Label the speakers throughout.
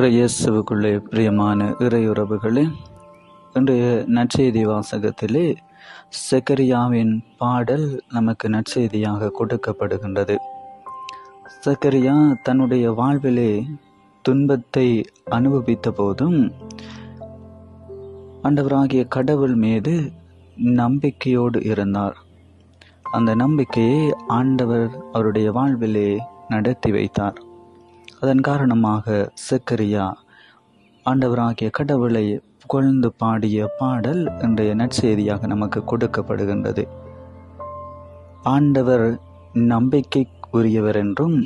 Speaker 1: இயேசுவுக்குள்ளே பிரியமான இறையுறவுகளே, இன்றைய நற்செய்தி வாசகத்திலே செக்கரியாவின் பாடல் நமக்கு நற்செய்தியாக கொடுக்கப்படுகின்றது. செக்கரியா தன்னுடைய வாழ்விலே துன்பத்தை அனுபவித்த போதும் ஆண்டவராகிய கடவுள் மீது நம்பிக்கையோடு இருந்தார். அந்த நம்பிக்கையை ஆண்டவர் அவருடைய வாழ்விலே நடத்தி வைத்தார். அதன் காரணமாக செக்கரியா ஆண்டவராகிய கடவுளை புகழ்ந்து பாடிய பாடல் இன்றைய நற்செய்தியாக நமக்கு கொடுக்கப்படுகின்றது. ஆண்டவர் நம்பிக்கை உரியவர் என்றும்,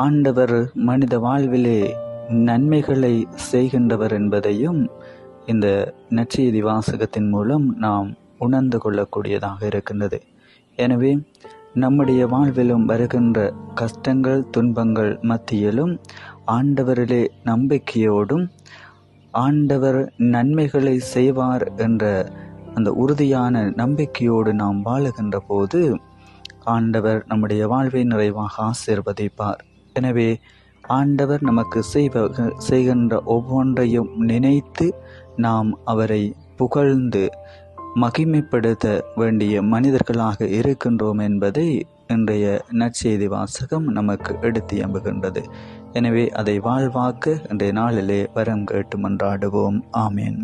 Speaker 1: ஆண்டவர் மனித வாழ்விலே நன்மைகளை செய்கின்றவர் என்பதையும் இந்த நற்செய்தி வாசகத்தின் மூலம் நாம் உணர்ந்து கொள்ளக்கூடியதாக இருக்கின்றது. எனவே நம்முடைய வாழ்விலும் வருகின்ற கஷ்டங்கள் துன்பங்கள் மத்தியிலும் ஆண்டவரிலே நம்பிக்கையோடும் ஆண்டவர் நன்மைகளை செய்வார் என்ற அந்த உறுதியான நம்பிக்கையோடு நாம் வாழுகின்ற போது ஆண்டவர் நம்முடைய வாழ்வை நிறைவாக ஆசீர்வதிப்பார். எனவே ஆண்டவர் நமக்கு செய்கின்ற ஒவ்வொன்றையும் நினைத்து நாம் அவரை புகழ்ந்து மகிமைப்படுத்த வேண்டிய மனிதர்களாக இருக்கின்றோம் என்பதை இன்றைய நற்செய்தி வாசகம் நமக்கு எடுத்து எம்புகின்றது. எனவே அதை வாழ்வாக்க இன்றைய நாளிலே வரம் கேட்டு மன்றாடுவோம். ஆமேன்.